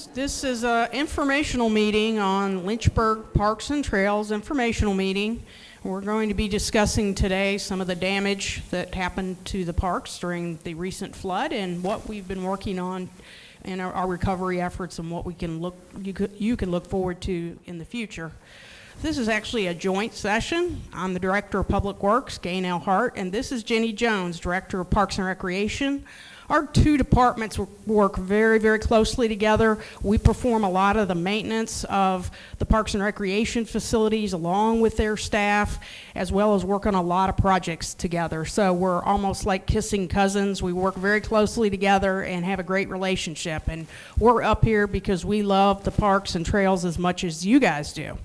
This is an informational meeting on Lynchburg Parks and Trails, informational meeting. We're going to be discussing today some of the damage that happened to the parks during the recent flood and what we've been working on in our recovery efforts and what we can you can look forward to in the future. This is actually a joint session. I'm the Director of Public Works, Gaynell Hart, and this is Jenny Jones, Director of Parks and Recreation. Our two departments work very, very closely together. We perform a lot of the maintenance of the Parks and Recreation facilities along with their staff, as well as work on a lot of projects together. So we're almost like kissing cousins. We work very closely together and have a great relationship. And we're up here because we love the parks and trails as much as you guys do.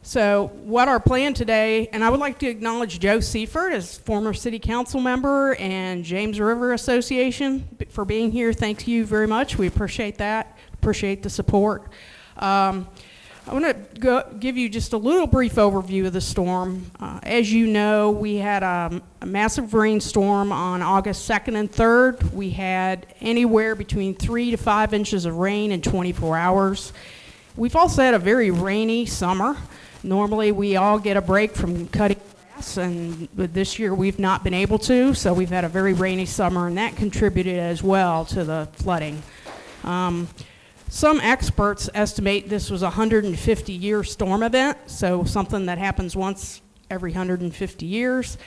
So what our plan today, and I would like to acknowledge Joe Seifert as former city council member and James River Association for being here. Thank you very much. We appreciate that, appreciate the support. I want to give you just a little brief overview of the storm. As you know, we had a massive rainstorm on August 2nd and 3rd. We had anywhere between 3 to 5 inches of rain in 24 hours. We've also had a very rainy summer. Normally, we all get a break from cutting grass, and this year we've not been able to, so we've had a very rainy summer, and that contributed as well to the flooding. Some experts estimate this was a 150-year storm event, so something that happens once every 150 years.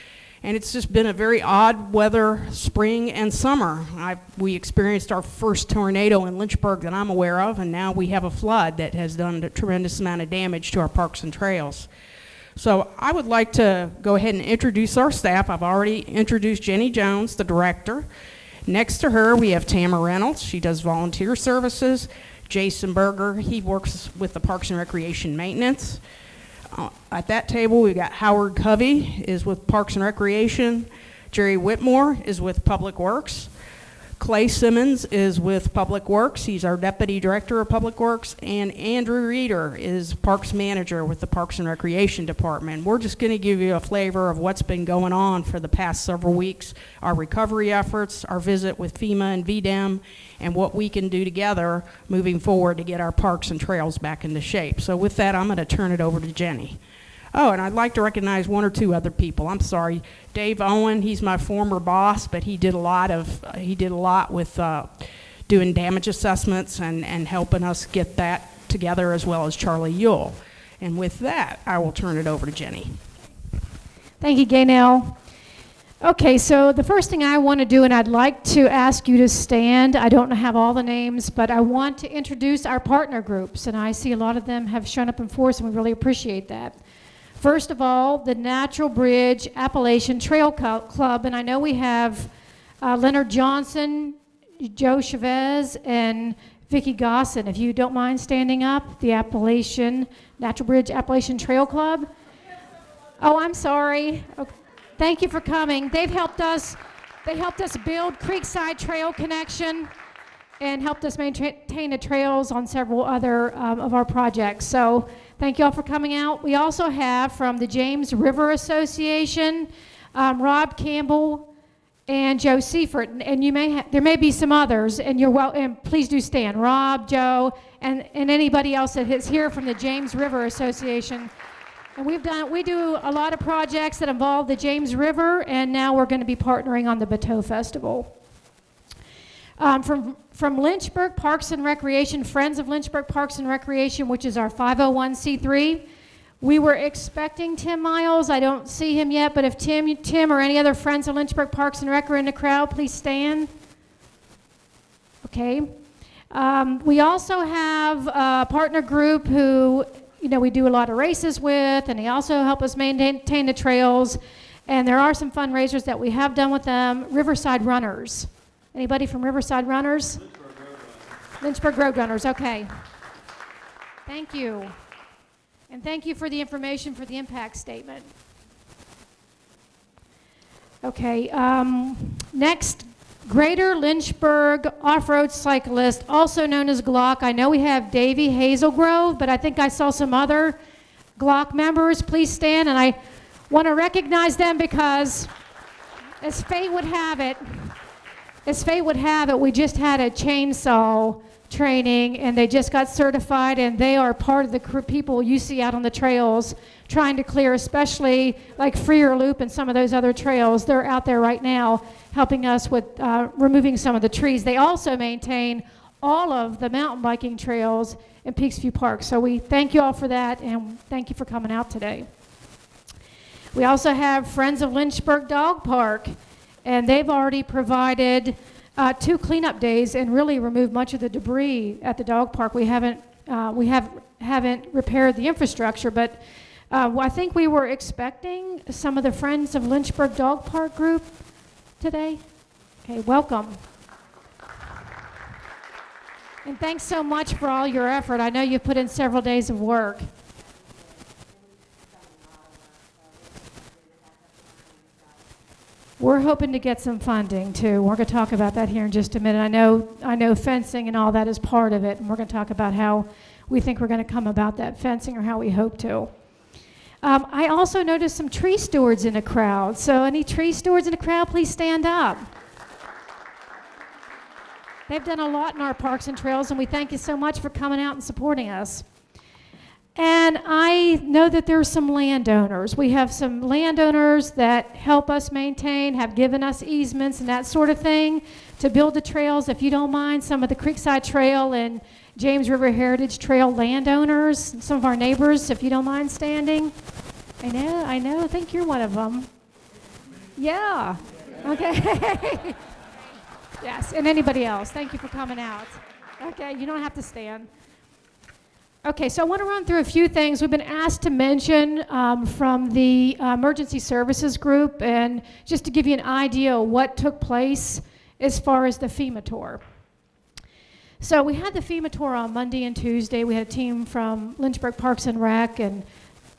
And it's just been a very odd weather spring and summer. We experienced our first tornado in Lynchburg that I'm aware of, and now we have a flood that has done a tremendous amount of damage to our parks and trails. So I would like to go ahead and introduce our staff. I've already introduced Jenny Jones, the director. Next to her, we have Tamara Reynolds. She does volunteer services. Jason Berger, he works with the Parks and Recreation Maintenance. At that table, we've got Howard Covey is with Parks and Recreation. Jerry Whitmore is with Public Works. Clay Simmons is with Public Works. He's our Deputy Director of Public Works. And Andrew Reeder is Parks Manager with the Parks and Recreation Department. We're just going to give you a flavor of what's been going on for the past several weeks, our recovery efforts, our visit with FEMA and VDEM, and what we can do together moving forward to get our parks and trails back into shape. So with that, I'm going to turn it over to Jenny. Oh, and I'd like to recognize one or two other people. I'm sorry. Dave Owen, he's my former boss, but he did a lot with doing damage assessments and helping us get that together, as well as Charlie Yule. And with that, I will turn it over to Jenny. Thank you, Gaynell. Okay, so the first thing I want to do, and I'd like to ask you to stand. I don't have all the names, but I want to introduce our partner groups, and I see a lot of them have shown up in force, and we really appreciate that. First of all, the Natural Bridge Appalachian Trail Club, and I know we have Leonard Johnson, Joe Chavez, and Vicki Gosson. If you don't mind standing up, the Natural Bridge Appalachian Trail Club. Oh, I'm sorry. Okay. Thank you for coming. They helped us build Creekside Trail Connection and helped us maintain the trails on several other of our projects. So thank you all for coming out. We also have from the James River Association, Rob Campbell and Joe Seifert, and there may be some others, and and please do stand. Rob, Joe, and anybody else that is here from the James River Association. And we do a lot of projects that involve the James River, and now we're going to be partnering on the Bateau Festival. From Lynchburg Parks and Recreation, Friends of Lynchburg Parks and Recreation, which is our 501c3, we were expecting Tim Miles. I don't see him yet, but if Tim or any other Friends of Lynchburg Parks and Rec are in the crowd, please stand. Okay. We also have a partner group who we do a lot of races with, and they also help us maintain the trails. And there are some fundraisers that we have done with them. Riverside Runners. Anybody from Riverside Runners? Lynchburg Road Runners, okay. Thank you. And thank you for the information for the impact statement. Okay, next, Greater Lynchburg Off-Road Cyclist, also known as Glock. I know we have Davey Hazelgrove, but I think I saw some other Glock members. Please stand, and I want to recognize them because, as fate would have it, as fate would have it, we just had a chainsaw training, and they just got certified, and they are part of the people you see out on the trails trying to clear, especially like Freer Loop and some of those other trails. They're out there right now helping us with removing some of the trees. They also maintain all of the mountain biking trails in Peaksview Park. So we thank you all for that, and thank you for coming out today. We also have Friends of Lynchburg Dog Park, and they've already provided 2 cleanup days and really removed much of the debris at the dog park. We haven't repaired the infrastructure, but I think we were expecting some of the Friends of Lynchburg Dog Park group today. Okay, welcome. And thanks so much for all your effort. I know you've put in several days of work. We're hoping to get some funding too. We're going to talk about that here in just a minute. I know fencing and all that is part of it, and we're going to talk about how we think we're going to come about that fencing, or how we hope to. I also noticed some tree stewards in the crowd. So any tree stewards in the crowd, please stand up. They've done a lot in our parks and trails, and we thank you so much for coming out and supporting us. And I know that there's some landowners. We have some landowners that help us maintain, have given us easements and that sort of thing to build the trails. If you don't mind, some of the Creekside Trail and James River Heritage Trail landowners, some of our neighbors, if you don't mind standing. I know, I think you're one of them. Yeah, okay. Yes, and anybody else, thank you for coming out. Okay, you don't have to stand. Okay, so I want to run through a few things we've been asked to mention from the emergency services group, and just to give you an idea of what took place as far as the FEMA tour. So we had the FEMA tour on Monday and Tuesday. We had a team from Lynchburg Parks and Rec and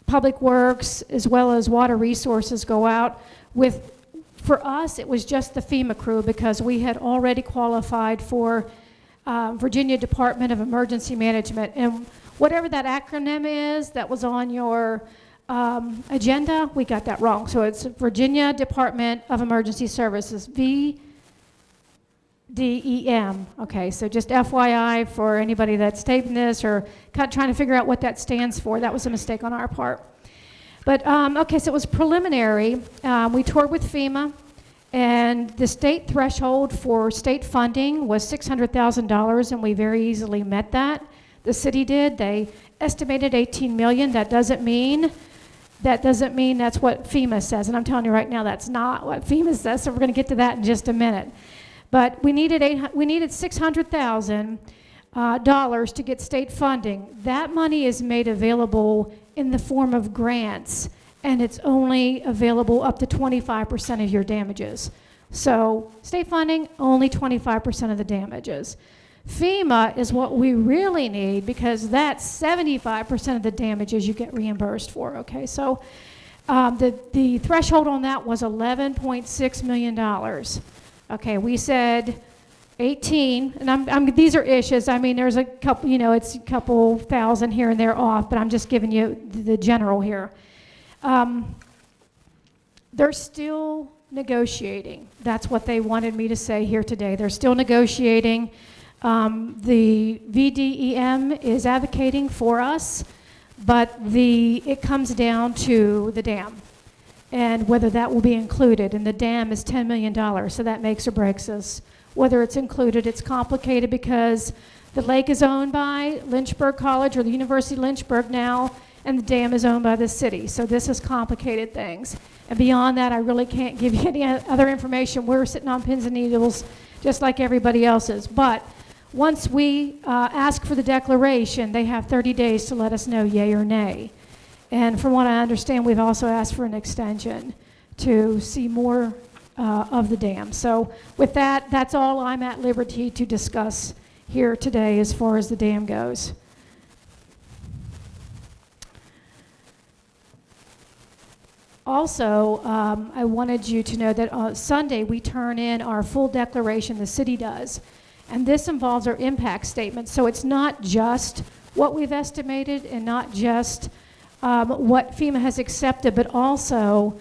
Public Works, as well as Water Resources, go out with. For us, it was just the FEMA crew, because we had already qualified for Virginia Department of Emergency Management. And whatever that acronym is that was on your agenda, we got that wrong. So it's Virginia Department of Emergency Services, VDEM. Okay, so just FYI for anybody that's taping this or trying to figure out what that stands for. That was a mistake on our part. But, okay, so it was preliminary. We toured with FEMA, and the state threshold for state funding was $600,000, and we very easily met that. The city did. They estimated $18 million. That doesn't mean that's what FEMA says. And I'm telling you right now, that's not what FEMA says, so we're going to get to that in just a minute. But we needed $600,000 to get state funding. That money is made available in the form of grants, and it's only available up to 25% of your damages. So state funding, only 25% of the damages. FEMA is what we really need, because that's 75% of the damages you get reimbursed for, okay? So the threshold on that was $11.6 million. Okay, we said 18, and these are issues. I mean, there's a couple, it's a couple thousand here and there off, but I'm just giving you the general here. They're still negotiating. That's what they wanted me to say here today. They're still negotiating. The VDEM is advocating for us, but it comes down to the dam and whether that will be included. And the dam is $10 million, so that makes or breaks us. Whether it's included, it's complicated because the lake is owned by Lynchburg College or the University of Lynchburg now, and the dam is owned by the city. So this has complicated things. And beyond that, I really can't give you any other information. We're sitting on pins and needles just like everybody else is. But once we ask for the declaration, they have 30 days to let us know yay or nay. And from what I understand, we've also asked for an extension to see more of the dam. So with that, that's all I'm at liberty to discuss here today as far as the dam goes. Also, I wanted you to know that on Sunday we turn in our full declaration, the city does, and this involves our impact statement. So it's not just what we've estimated and not just what FEMA has accepted, but also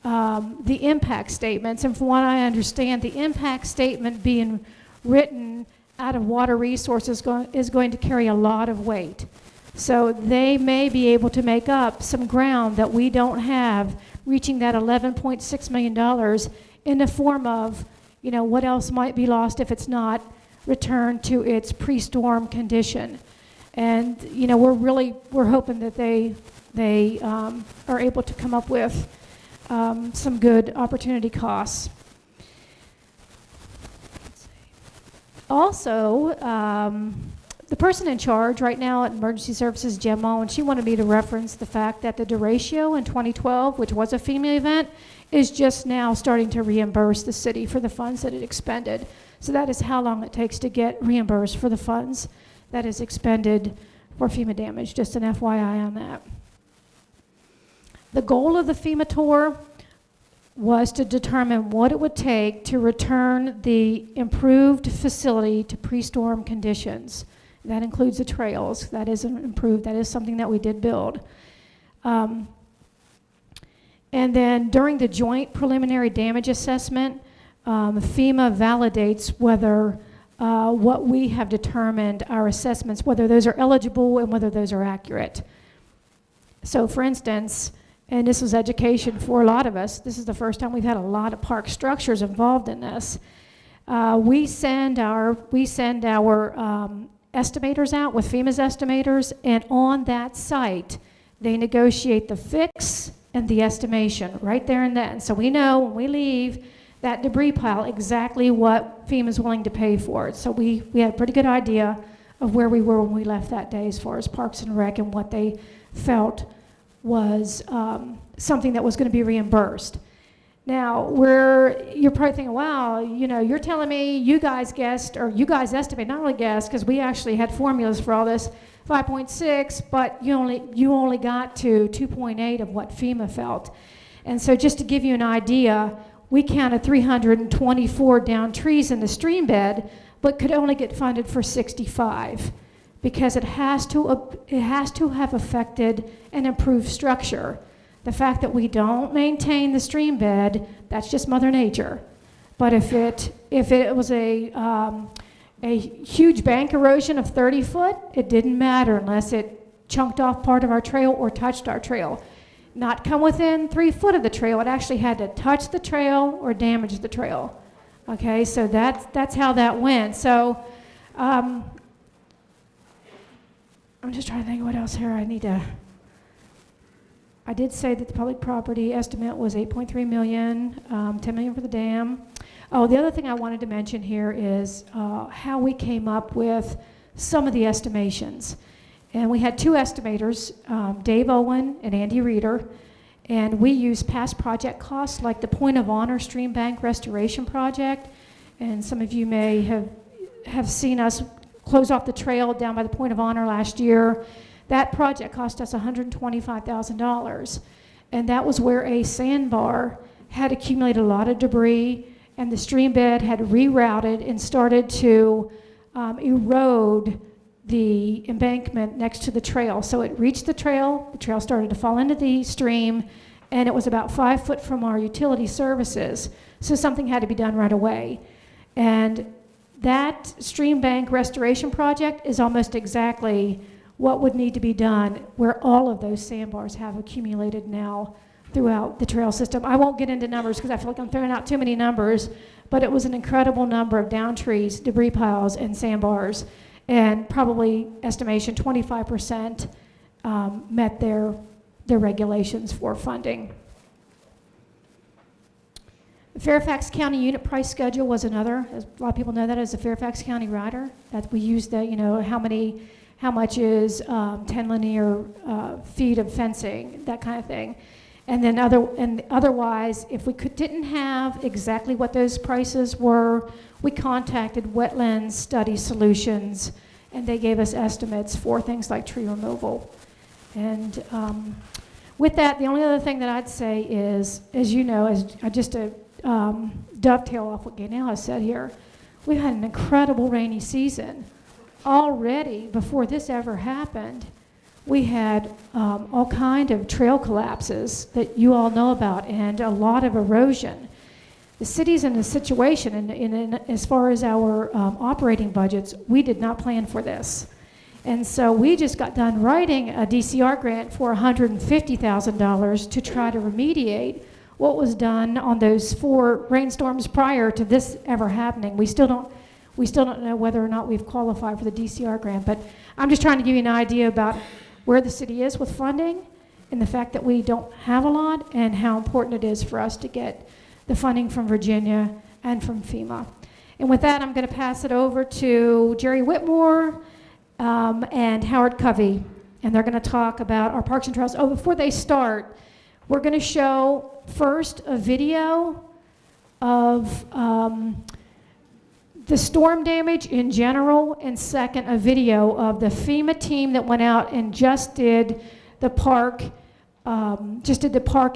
the impact statements. And from what I understand, the impact statement being written out of water resources is going to carry a lot of weight. So they may be able to make up some ground that we don't have, reaching that $11.6 million in the form of, what else might be lost if it's not returned to its pre-storm condition. And, we're hoping that they are able to come up with some good opportunity costs. Also, the person in charge right now at Emergency Services, Jen Mullen, she wanted me to reference the fact that the derecho in 2012, which was a FEMA event, is just now starting to reimburse the city for the funds that it expended. So that is how long it takes to get reimbursed for the funds that is expended for FEMA damage. Just an FYI on that. The goal of the FEMA tour was to determine what it would take to return the improved facility to pre-storm conditions. That includes the trails. That is improved. That is something that we did build. And then during the joint preliminary damage assessment, FEMA validates whether what we have determined, our assessments, whether those are eligible and whether those are accurate. So for instance, and this was education for a lot of us, this is the first time we've had a lot of park structures involved in this. We send our estimators out with FEMA's estimators, and on that site, they negotiate the fix and the estimation right there and then. So we know when we leave that debris pile exactly what FEMA's willing to pay for it. So we had a pretty good idea of where we were when we left that day as far as Parks and Rec and what they felt was something that was going to be reimbursed. Now, you're probably thinking, wow, you're telling me you guys guessed, or you guys estimate, not only guessed, because we actually had formulas for all this, 5.6, but you only got to 2.8 of what FEMA felt. And so just to give you an idea, we counted 324 down trees in the stream bed, but could only get funded for 65 because it has to have affected an improved structure. The fact that we don't maintain the stream bed, that's just Mother Nature. But if it was a huge bank erosion of 30 foot, it didn't matter unless it chunked off part of our trail or touched our trail. Not come within 3 foot of the trail, it actually had to touch the trail or damage the trail. Okay, so that's how that went. So I'm just trying to think of what else here I did say that the public property estimate was $8.3 million, $10 million for the dam. Oh, the other thing I wanted to mention here is how we came up with some of the estimations. And we had two estimators, Dave Owen and Andy Reeder, and we used past project costs like the Point of Honor Stream Bank Restoration Project. And some of you may have seen us close off the trail down by the Point of Honor last year. That project cost us $125,000. And that was where a sandbar had accumulated a lot of debris, and the stream bed had rerouted and started to erode the embankment next to the trail. So it reached the trail started to fall into the stream, and it was about 5 foot from our utility services. So something had to be done right away. And that stream bank restoration project is almost exactly what would need to be done where all of those sandbars have accumulated now throughout the trail system. I won't get into numbers because I feel like I'm throwing out too many numbers, but it was an incredible number of down trees, debris piles, and sandbars, and probably estimation 25% met their regulations for funding. The Fairfax County unit price schedule was another, as a lot of people know that as a Fairfax County rider, that we used the, how much is 10 linear feet of fencing, that kind of thing. And then otherwise, if we didn't have exactly what those prices were, we contacted Wetlands Study Solutions, and they gave us estimates for things like tree removal. And with that, the only other thing that I'd say is, as you know, just to dovetail off what Gaynell has said here, we've had an incredible rainy season. Already, before this ever happened, we had all kind of trail collapses that you all know about and a lot of erosion. The city's in a situation, and as far as our operating budgets, we did not plan for this. And so we just got done writing a DCR grant for $150,000 to try to remediate what was done on those 4 rainstorms prior to this ever happening. We still don't know whether or not we've qualified for the DCR grant, but I'm just trying to give you an idea about where the city is with funding and the fact that we don't have a lot and how important it is for us to get the funding from Virginia and from FEMA. And with that, I'm going to pass it over to Jerry Whitmore and Howard Covey, and they're going to talk about our parks and trails. Oh, before they start, we're going to show first a video of the storm damage in general, and second, a video of the FEMA team that went out and just did the park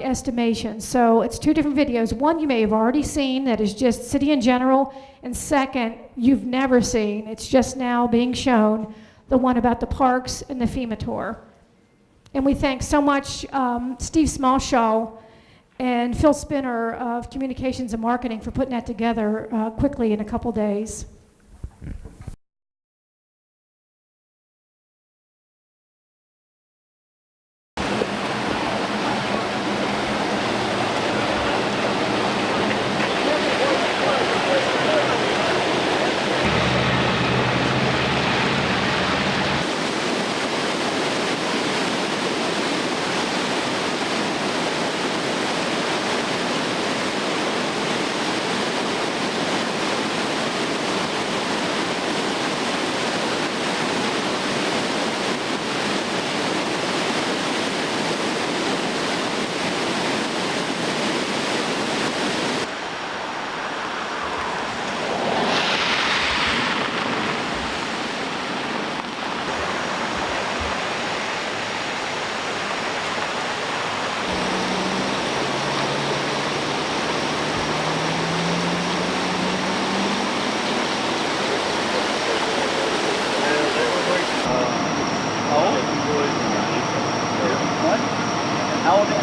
estimation. So it's 2 different videos. One you may have already seen that is just city in general, and second, you've never seen. It's just now being shown, the one about the parks and the FEMA tour. And we thank so much Steve Smallshaw and Phil Spinner of Communications and Marketing for putting that together quickly in a couple days.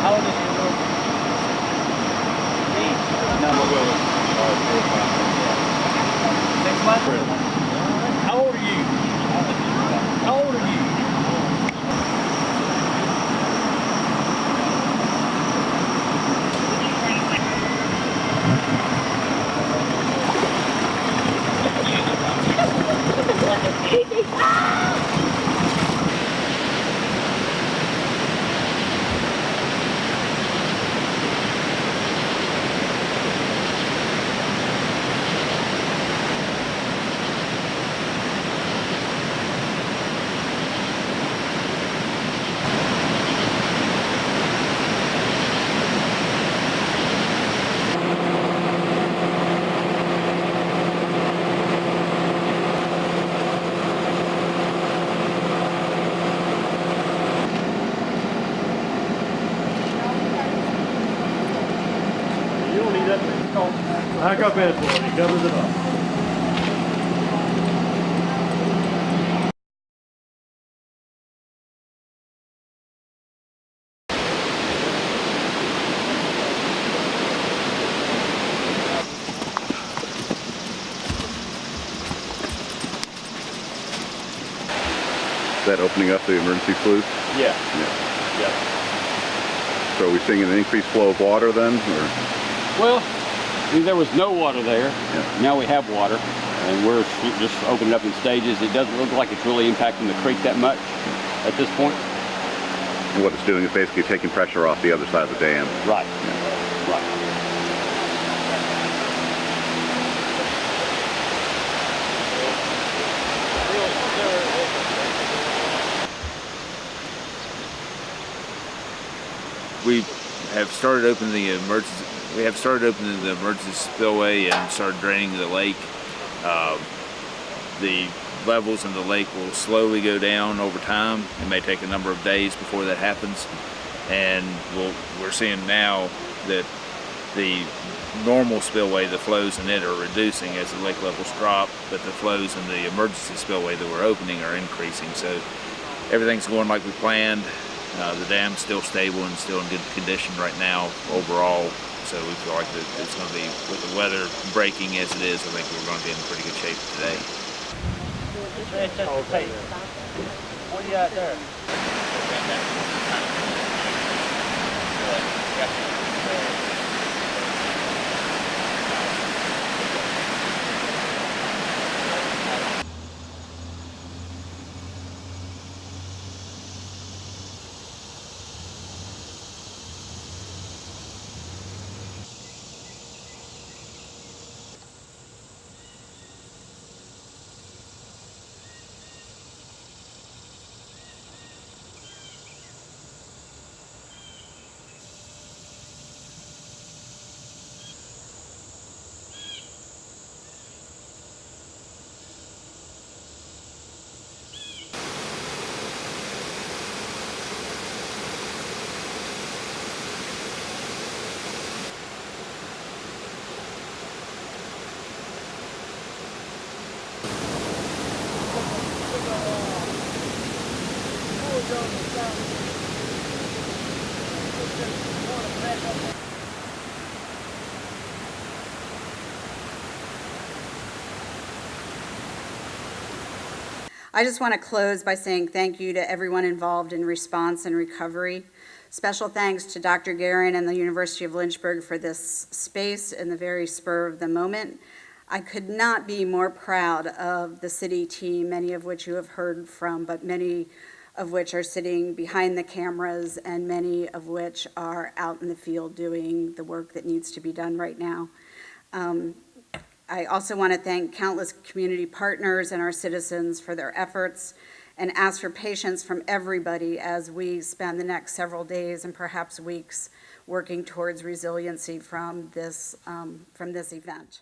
How old is your girl? 8. No, 6 months? How old are you? How old are you? Pack up bed for it. He covers it up. Is that opening up the emergency sluice? Yeah. Yeah. So are we seeing an increased flow of water then? Or? Well, there was no water there. Yeah. Now we have water, and we're just opening up in stages. It doesn't look like it's really impacting the creek that much at this point. And what it's doing is basically taking pressure off the other side of the dam. Right. Yeah. Right. We have started opening the emergency. We have started opening the emergency spillway and started draining the lake. The levels in the lake will slowly go down over time. It may take a number of days before that happens, and we're seeing now that the normal spillway, the flows in it are reducing as the lake levels drop, but the flows in the emergency spillway that we're opening are increasing. So everything's going like we planned. The dam's still stable and still in good condition right now overall. So we feel like that it's going to be, with the weather breaking as it is, I think we're going to be in pretty good shape today. What do you got there? I just want to close by saying thank you to everyone involved in response and recovery. Special thanks to Dr. Guerin and the University of Lynchburg for this space in the very spur of the moment. I could not be more proud of the city team, many of which you have heard from, but many of which are sitting behind the cameras and many of which are out in the field doing the work that needs to be done right now. I also want to thank countless community partners and our citizens for their efforts and ask for patience from everybody as we spend the next several days and perhaps weeks working towards resiliency from this event.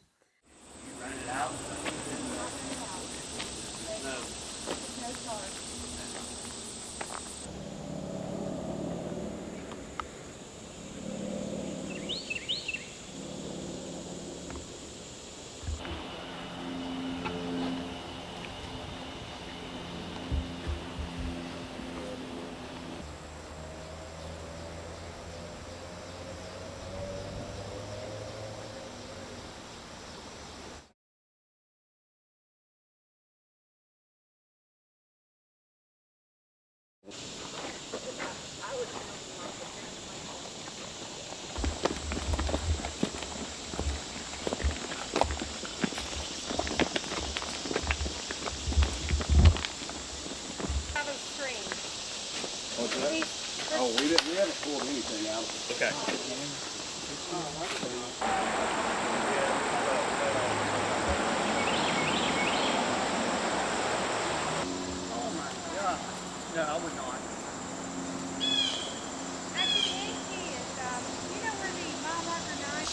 We haven't pulled anything out. Okay. Oh my God. No, I would not. Actually, the is, you know where the mile marker 9?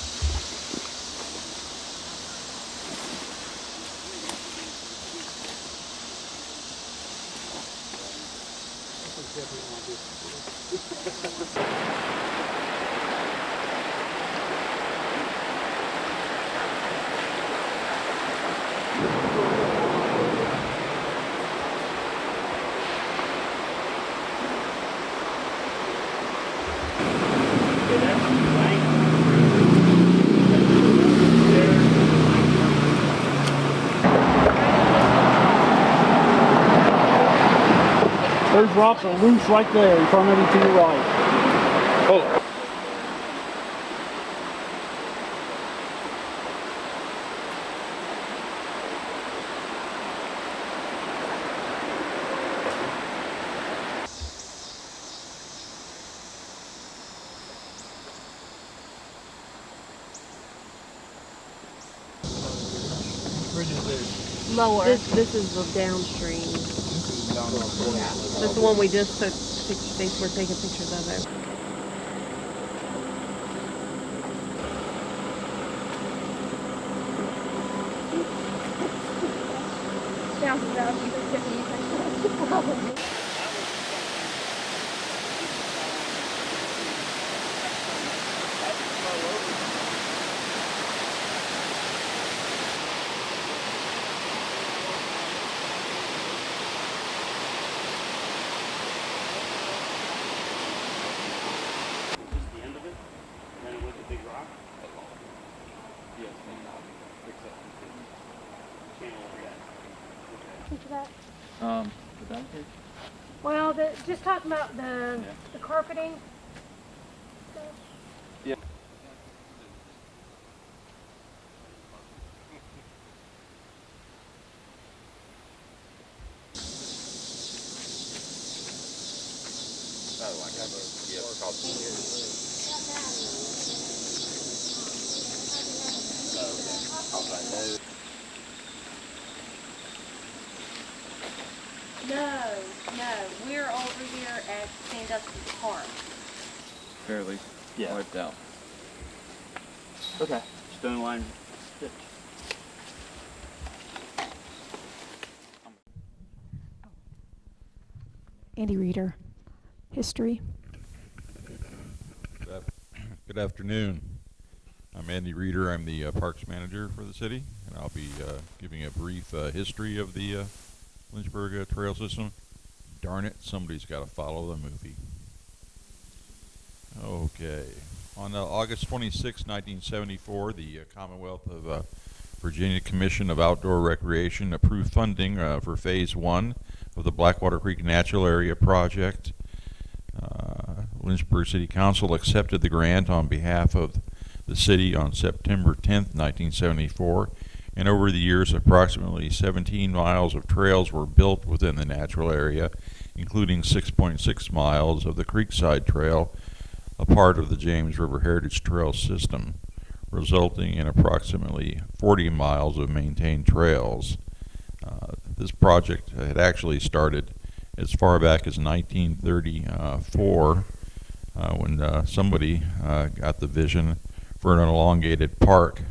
Those rocks are loose right there in front of you to your right. Oh. Lower. This is the downstream. That's the one we just took. They were taking pictures of it. Well, just talking about the carpeting. No, we're over here at Sandusky Park. Fairly wiped out. Okay. Stone line. Andy Reeder, history. Good afternoon. I'm Andy Reeder. I'm the Parks Manager for the city, and I'll be giving a brief history of the Lynchburg Trail System. Darn it, somebody's got to follow the movie. Okay. On August 26, 1974, the Commonwealth of Virginia Commission of Outdoor Recreation approved funding for Phase 1 of the Blackwater Creek Natural Area Project. Lynchburg City Council accepted the grant on behalf of the city on September 10, 1974, and over the years approximately 17 miles of trails were built within the natural area, including 6.6 miles of the Creekside Trail, a part of the James River Heritage Trail system, resulting in approximately 40 miles of maintained trails. This project had actually started as far back as 1934 when somebody got the vision for an elongated park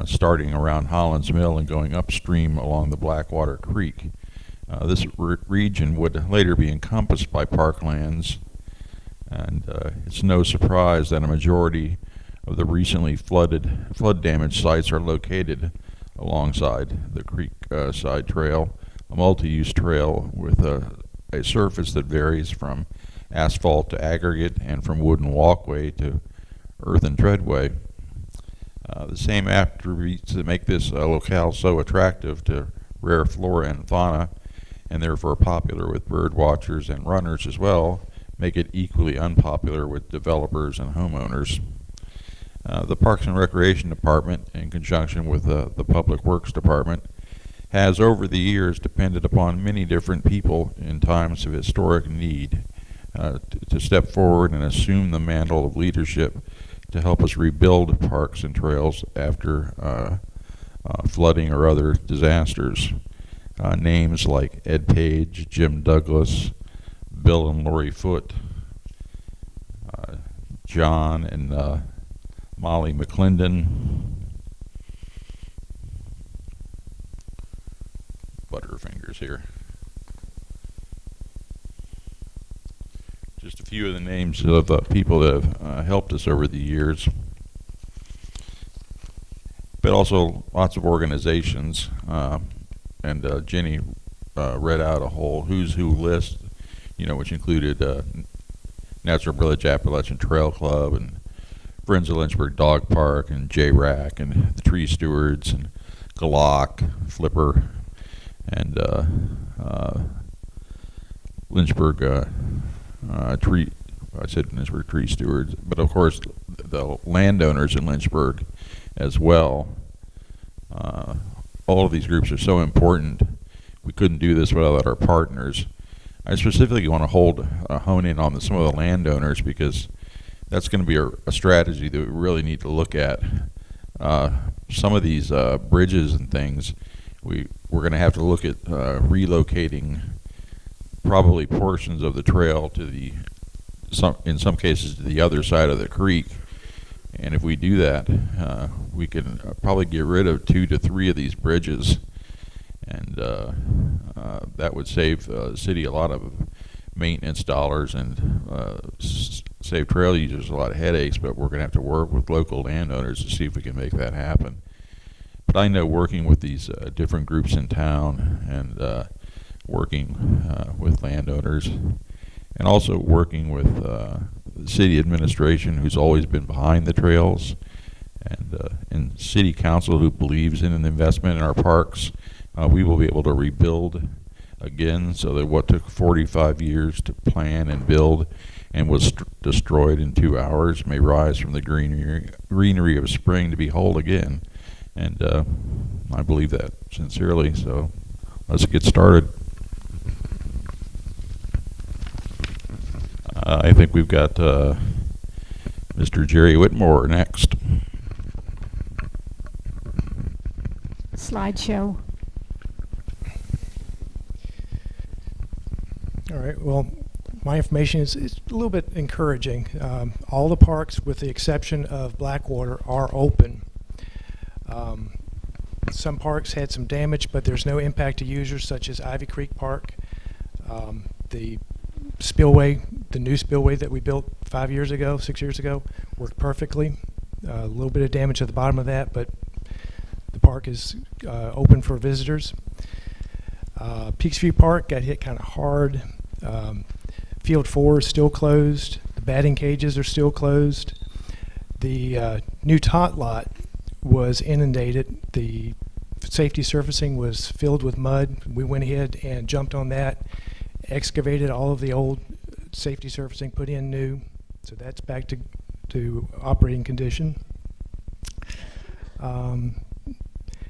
starting around Holland's Mill and going upstream along the Blackwater Creek. This region would later be encompassed by parklands, and it's no surprise that a majority of the recently flood damaged sites are located alongside the creek side trail, a multi-use trail with a surface that varies from asphalt to aggregate and from wooden walkway to earthen treadway. The same attributes that make this locale so attractive to rare flora and fauna, and therefore popular with bird watchers and runners as well, make it equally unpopular with developers and homeowners. The Parks and Recreation Department, in conjunction with the Public Works Department, has over the years depended upon many different people in times of historic need to step forward and assume the mantle of leadership to help us rebuild parks and trails after flooding or other disasters. Names like Ed Page, Jim Douglas, Bill and Lori Foote, John and Molly McClendon, Butterfingers here. Just a few of the names of people that have helped us over the years, but also lots of organizations. And Jenny read out a whole who's who list, which included Natural Village Appalachian Trail Club and Friends of Lynchburg Dog Park and J-RAC and the Tree Stewards and Glock, Flipper, and Lynchburg Tree. I said Lynchburg Tree Stewards, but of course the landowners in Lynchburg as well. All of these groups are so important. We couldn't do this without our partners. I specifically want to hone in on some of the landowners because that's going to be a strategy that we really need to look at. Some of these bridges and things, we're going to have to look at relocating probably portions of the trail to in some cases to the other side of the creek. And if we do that, we can probably get rid of 2 to 3 of these bridges, and that would save the city a lot of maintenance dollars and save trail users a lot of headaches. But we're going to have to work with local landowners to see if we can make that happen. But I know working with these different groups in town and working with landowners, and also working with the city administration, who's always been behind the trails, and city council, who believes in an investment in our parks, we will be able to rebuild again, so that what took 45 years to plan and build and was destroyed in 2 hours may rise from the greenery of spring to behold again. And I believe that sincerely, so let's get started. I think we've got Mr. Jerry Whitmore next. Slideshow. All right, well, my information is a little bit encouraging. All the parks, with the exception of Blackwater, are open. Some parks had some damage, but there's no impact to users, such as Ivy Creek Park. The spillway, the new spillway that we built 6 years ago, worked perfectly. A little bit of damage at the bottom of that, but the park is open for visitors. Peaks View Park got hit kind of hard. Field 4 is still closed. The batting cages are still closed. The new tot lot was inundated. The safety surfacing was filled with mud. We went ahead and jumped on that, excavated all of the old safety surfacing, put in new. So that's back to operating condition.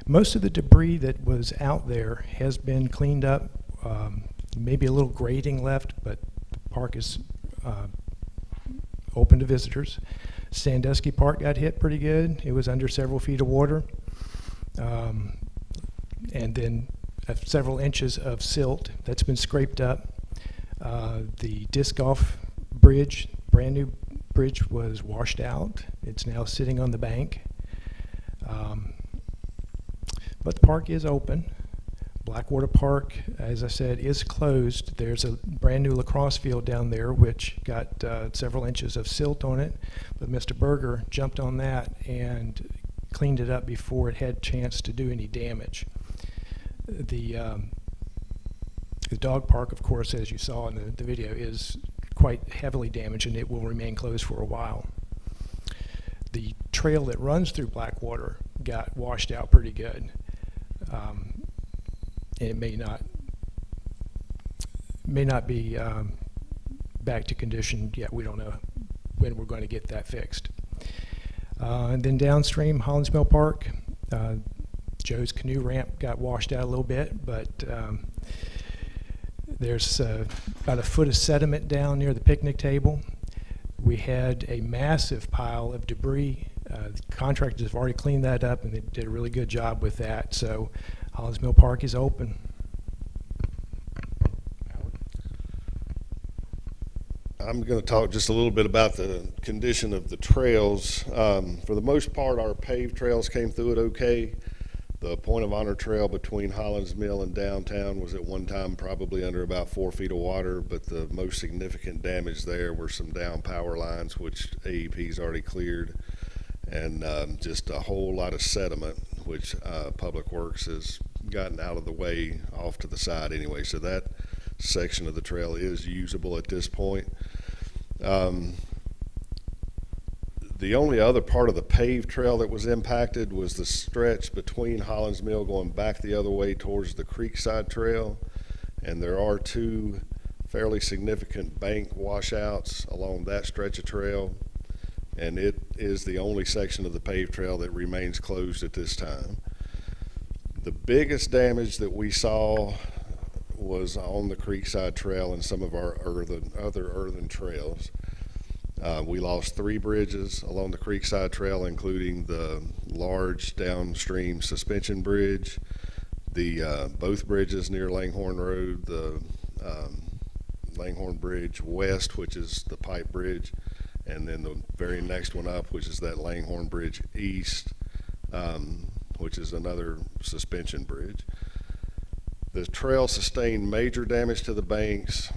Most of the debris that was out there has been cleaned up. Maybe a little grading left, but the park is open to visitors. Sandusky Park got hit pretty good. It was under several feet of water. And then several inches of silt that's been scraped up. The disc golf bridge, brand new bridge, was washed out. It's now sitting on the bank. But the park is open. Blackwater Park, as I said, is closed. There's a brand new lacrosse field down there which got several inches of silt on it, but Mr. Berger jumped on that and cleaned it up before it had a chance to do any damage. The dog park, of course, as you saw in the video, is quite heavily damaged, and it will remain closed for a while. The trail that runs through Blackwater got washed out pretty good. And it may not be back to condition yet. We don't know when we're going to get that fixed. And then downstream, Hollands Mill Park, Joe's canoe ramp got washed out a little bit, but there's about a foot of sediment down near the picnic table. We had a massive pile of debris. The contractors have already cleaned that up, and they did a really good job with that. So Hollands Mill Park is open. I'm going to talk just a little bit about the condition of the trails. For the most part, our paved trails came through it okay. The Point of Honor Trail between Hollands Mill and downtown was at one time probably under about 4 feet of water, but the most significant damage there were some down power lines, which AEP's already cleared, and just a whole lot of sediment, which Public Works has gotten out of the way off to the side anyway. So that section of the trail is usable at this point. The only other part of the paved trail that was impacted was the stretch between Hollands Mill going back the other way towards the Creekside Trail, and there are 2 fairly significant bank washouts along that stretch of trail, and it is the only section of the paved trail that remains closed at this time. The biggest damage that we saw was on the Creekside Trail and some of our other earthen trails. We lost 3 bridges along the Creekside Trail, including the large downstream suspension bridge, the both bridges near Langhorne Road, the Langhorne Bridge West, which is the pipe bridge, and then the very next one up, which is that Langhorne Bridge East, which is another suspension bridge. The trail sustained major damage to the banks,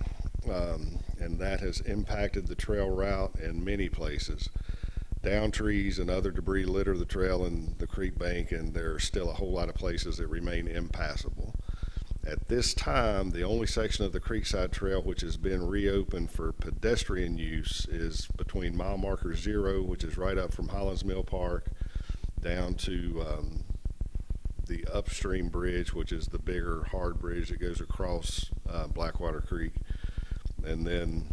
and that has impacted the trail route in many places. Down trees and other debris litter the trail and the creek bank, and there are still a whole lot of places that remain impassable. At this time, the only section of the Creekside Trail which has been reopened for pedestrian use is between mile marker 0, which is right up from Hollands Mill Park, down to the upstream bridge, which is the bigger hard bridge that goes across Blackwater Creek, and then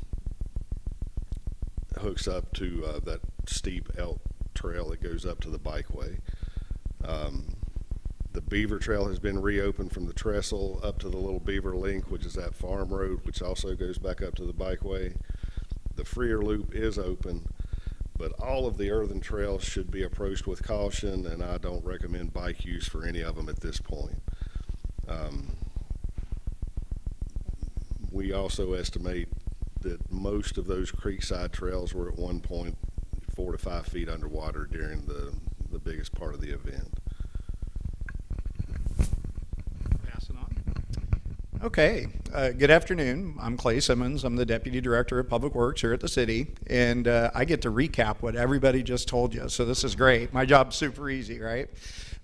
hooks up to that steep elk trail that goes up to the bikeway. The Beaver Trail has been reopened from the trestle up to the Little Beaver Link, which is that farm road, which also goes back up to the bikeway. The Freer Loop is open, but all of the earthen trails should be approached with caution, and I don't recommend bike use for any of them at this point. We also estimate that most of those creekside trails were at one point 4 to 5 feet underwater during the biggest part of the event. Pass it on. Okay, good afternoon. I'm Clay Simmons. I'm the Deputy Director of Public Works here at the city, and I get to recap what everybody just told you, so this is great. My job's super easy, right?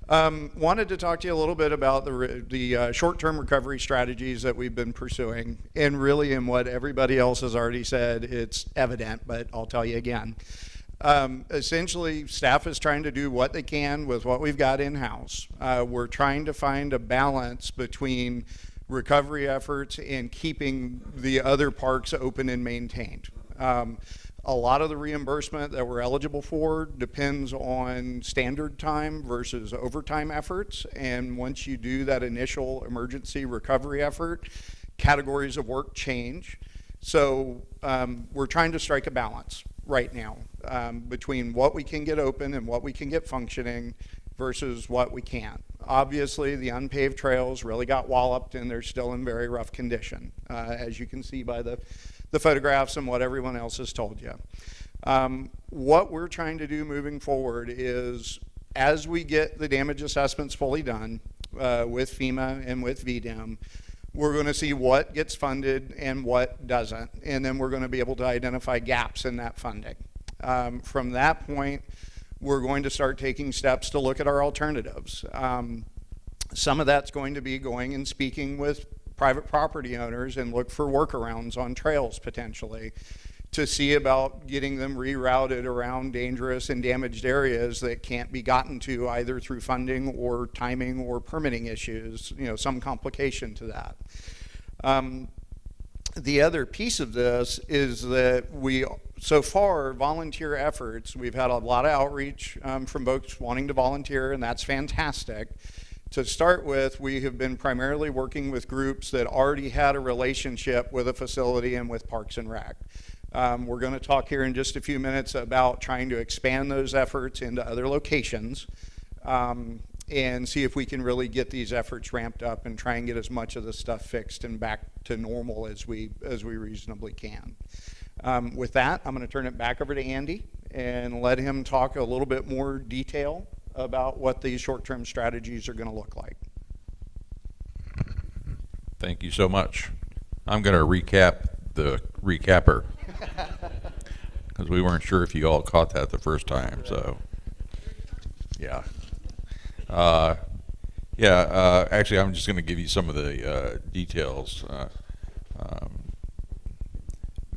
Wanted to talk to you a little bit about the short-term recovery strategies that we've been pursuing, and really in what everybody else has already said, it's evident, but I'll tell you again. Essentially, staff is trying to do what they can with what we've got in-house. We're trying to find a balance between recovery efforts and keeping the other parks open and maintained. A lot of the reimbursement that we're eligible for depends on standard time versus overtime efforts, and once you do that initial emergency recovery effort, categories of work change. So we're trying to strike a balance right now between what we can get open and what we can get functioning versus what we can't. Obviously, the unpaved trails really got walloped, and they're still in very rough condition, as you can see by the photographs and what everyone else has told you. What we're trying to do moving forward is, as we get the damage assessments fully done with FEMA and with VDEM, we're going to see what gets funded and what doesn't, and then we're going to be able to identify gaps in that funding. From that point, we're going to start taking steps to look at our alternatives. Some of that's going to be going and speaking with private property owners and look for workarounds on trails potentially to see about getting them rerouted around dangerous and damaged areas that can't be gotten to either through funding or timing or permitting issues, some complication to that. The other piece of this is that so far, volunteer efforts, we've had a lot of outreach from folks wanting to volunteer, and that's fantastic. To start with, we have been primarily working with groups that already had a relationship with a facility and with Parks and Rec. We're going to talk here in just a few minutes about trying to expand those efforts into other locations and see if we can really get these efforts ramped up and try and get as much of the stuff fixed and back to normal as we reasonably can. With that, I'm going to turn it back over to Andy and let him talk a little bit more detail about what these short-term strategies are going to look like. Thank you so much. I'm going to recap the recapper because we weren't sure if you all caught that the first time. So, yeah. Actually, I'm just going to give you some of the details.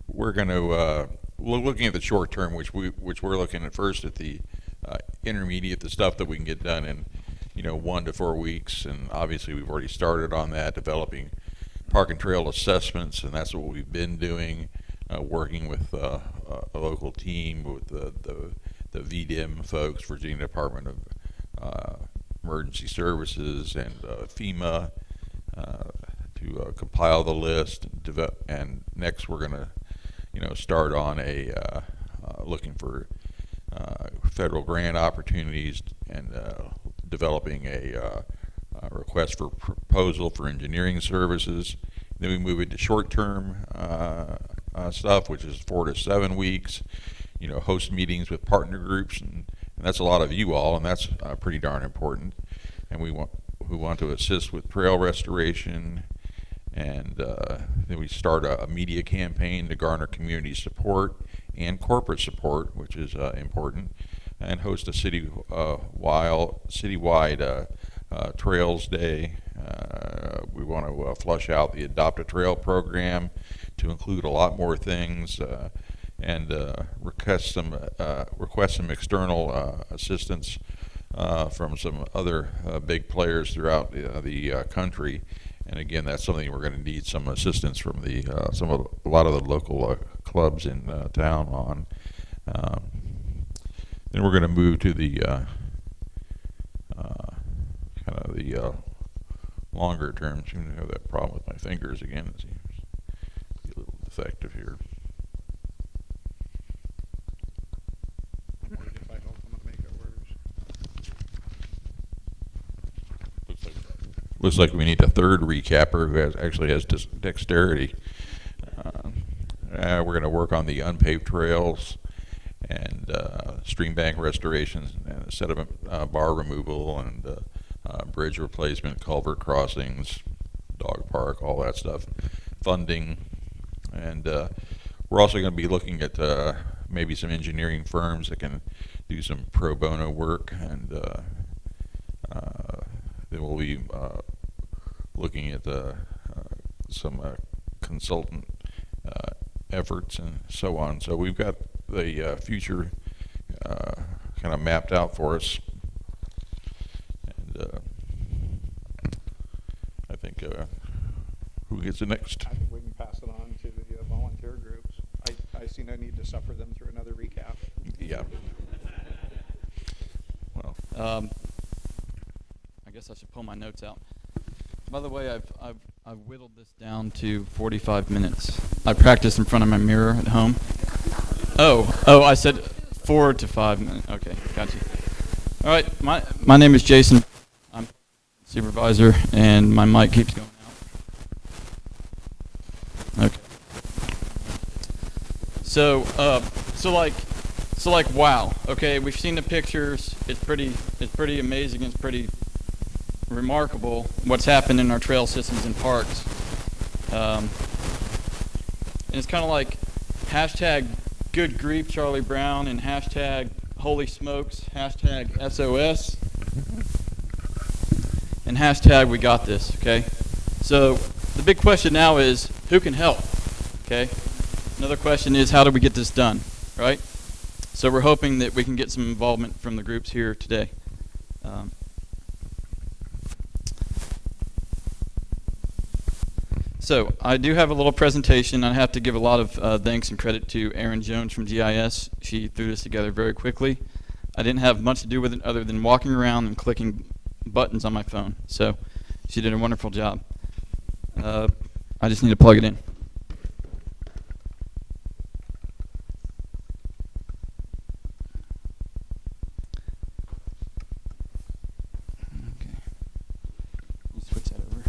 We're going to looking at the short term, which we're looking at first at the intermediate, the stuff that we can get done in 1 to 4 weeks, and obviously we've already started on that, developing park and trail assessments, and that's what we've been doing, working with a local team with the VDEM folks, Virginia Department of Emergency Services, and FEMA to compile the list, and next we're going to start on looking for federal grant opportunities and developing a request for proposal for engineering services. Then we move into short-term stuff, which is 4 to 7 weeks. Host meetings with partner groups, and that's a lot of you all, and that's pretty darn important. And we want to assist with trail restoration, and then we start a media campaign to garner community support and corporate support, which is important, and host a citywide Trails Day. We want to flush out the Adopt a Trail program to include a lot more things, and request some external assistance from some other big players throughout the country. And again, that's something we're going to need some assistance from the a lot of the local clubs in town on. Then we're going to move to the kind of the longer term. I seem to have that problem with my fingers again. It seems to be a little defective here. Looks like we need a third recapper who actually has dexterity. We're going to work on the unpaved trails and stream bank restorations and sediment bar removal and bridge replacement, culvert crossings, dog park, all that stuff, funding. And we're also going to be looking at maybe some engineering firms that can do some pro bono work, and then we'll be looking at some consultant efforts and so on. So we've got the future kind of mapped out for us. And I think who gets the next? I think we can pass it on to the volunteer groups. I see no need to suffer them through another recap. Yeah. Well, I guess I should pull my notes out. By the way, I've whittled this down to 45 minutes. I practice in front of my mirror at home. Oh, I said 4 to 5 minutes. Okay, got you. All right, my name is Jason. I'm supervisor, and my mic keeps going out. Okay. So wow. Okay, we've seen the pictures. It's pretty amazing. It's pretty remarkable what's happened in our trail systems and parks. And it's kind of like hashtag good grief Charlie Brown and hashtag holy smokes, hashtag SOS, and hashtag we got this, okay? So the big question now is who can help, okay? Another question is how do we get this done, right? So we're hoping that we can get some involvement from the groups here today. So I do have a little presentation. I have to give a lot of thanks and credit to Erin Jones from GIS. She threw this together very quickly. I didn't have much to do with it other than walking around and clicking buttons on my phone. So she did a wonderful job. I just need to plug it in. Okay. You switch that over.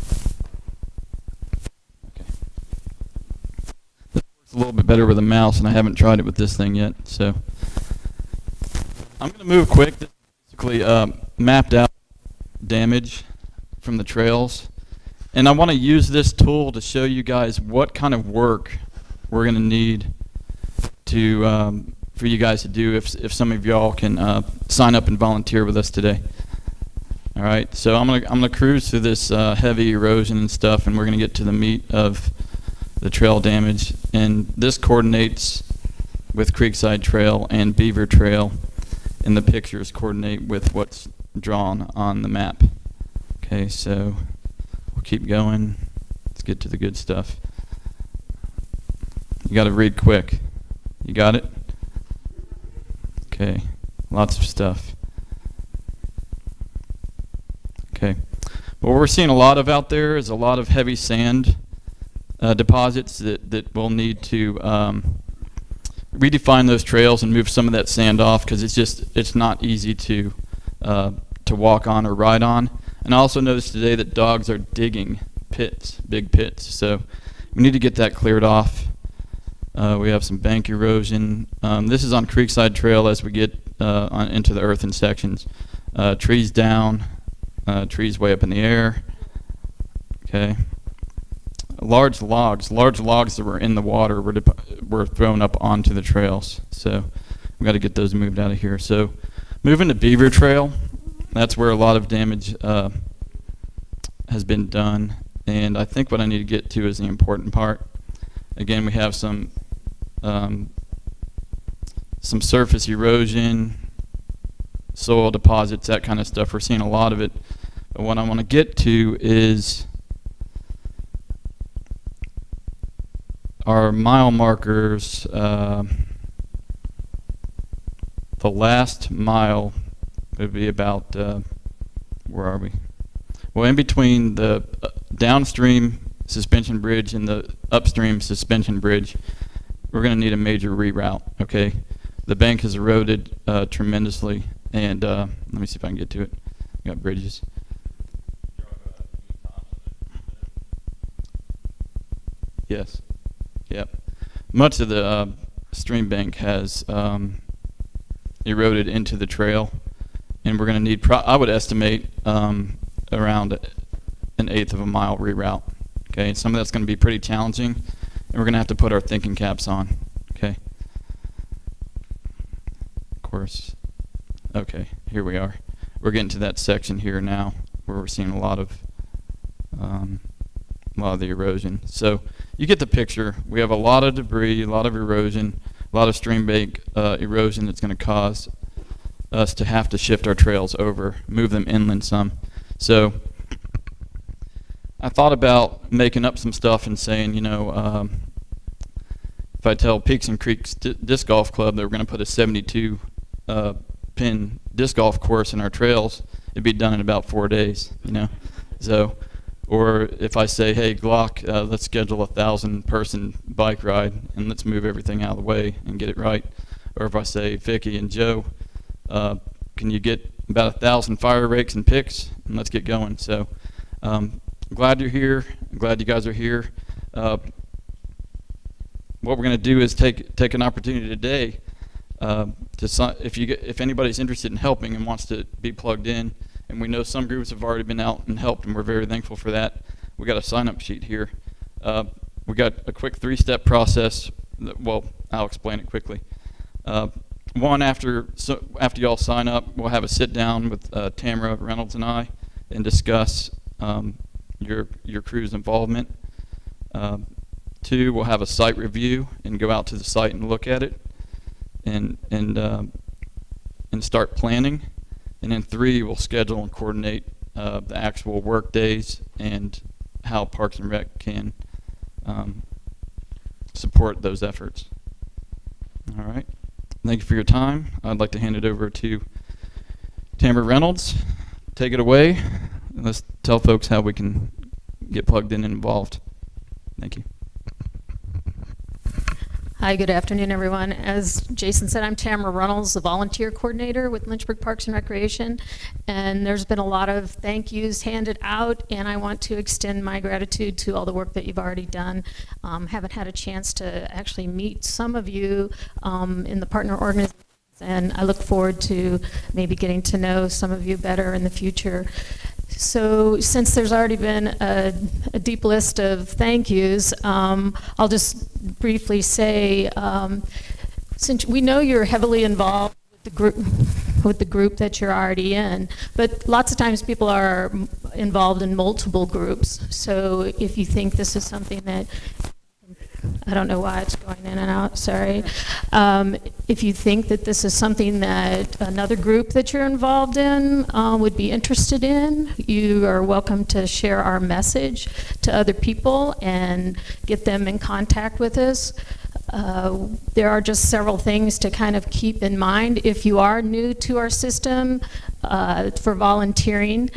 A little bit better with a mouse, and I haven't tried it with this thing yet. So I'm going to move quick. This is basically mapped out damage from the trails, and I want to use this tool to show you guys what kind of work we're going to need to for you guys to do if some of y'all can sign up and volunteer with us today. All right, so I'm gonna cruise through this heavy erosion and stuff, and we're going to get to the meat of the trail damage, and this coordinates with Creekside Trail and Beaver Trail, and the pictures coordinate with what's drawn on the map. Okay, so we'll keep going. Let's get to the good stuff. You got to read quick. You got it? Okay, lots of stuff. Okay, what we're seeing a lot of out there is a lot of heavy sand deposits that we'll need to redefine those trails and move some of that sand off, because it's not easy to walk on or ride on. And I also noticed today that dogs are digging pits, big pits, so we need to get that cleared off. We have some bank erosion. This is on Creekside Trail as we get into the earthen sections. Trees down, trees way up in the air. Okay. Large logs that were in the water were thrown up onto the trails. So we've got to get those moved out of here. So moving to Beaver Trail, that's where a lot of damage has been done. And I think what I need to get to is the important part. Again, we have some surface erosion, soil deposits, that kind of stuff. We're seeing a lot of it. But what I want to get to is our mile markers. The last mile would be about, where are we? Well, in between the downstream suspension bridge and the upstream suspension bridge, we're going to need a major reroute, okay? The bank has eroded tremendously, and let me see if I can get to it. We got bridges. Yes. Yep. Much of the stream bank has eroded into the trail, and we're going to need, I would estimate, around 1/8 of a mile reroute. Okay, some of that's going to be pretty challenging, and we're going to have to put our thinking caps on. Okay. Of course. Okay, here we are. We're getting to that section here now where we're seeing a lot of the erosion. So you get the picture. We have a lot of debris, a lot of erosion, a lot of stream bank erosion that's going to cause us to have to shift our trails over, move them inland some. So I thought about making up some stuff and saying, you know, if I tell Peaks and Creeks Disc Golf Club that we're going to put a 72 pin disc golf course in our trails, it'd be done in about 4 days, you know. So, or if I say, hey, Glock, let's schedule a 1,000-person bike ride and let's move everything out of the way and get it right. Or if I say, Vicky and Joe, can you get about 1,000 fire rakes and picks and let's get going. So glad you're here. I'm glad you guys are here. What we're going to do is take an opportunity today if anybody's interested in helping and wants to be plugged in, and we know some groups have already been out and helped, and we're very thankful for that. We got a sign-up sheet here. We got a quick 3-step process. Well, I'll explain it quickly. One, after y'all sign up, we'll have a sit-down with Tamara Reynolds and I and discuss your crew's involvement. 2, we'll have a site review and go out to the site and look at it and start planning. And then 3, we'll schedule and coordinate the actual work days and how Parks and Rec can support those efforts. All right. Thank you for your time. I'd like to hand it over to Tamara Reynolds. Take it away. And let's tell folks how we can get plugged in and involved. Thank you. Hi, good afternoon, everyone. As Jason said, I'm Tamara Reynolds, the volunteer coordinator with Lynchburg Parks and Recreation, and there's been a lot of thank yous handed out, and I want to extend my gratitude to all the work that you've already done. Haven't had a chance to actually meet some of you in the partner organizations, and I look forward to maybe getting to know some of you better in the future. So since there's already been a deep list of thank yous, I'll just briefly say, since we know you're heavily involved with the group that you're already in, but lots of times people are involved in multiple groups. So if you think this is something that, I don't know why it's going in and out, sorry. If you think that this is something that another group that you're involved in would be interested in, you are welcome to share our message to other people and get them in contact with us. There are just several things to kind of keep in mind. If you are new to our system for volunteering,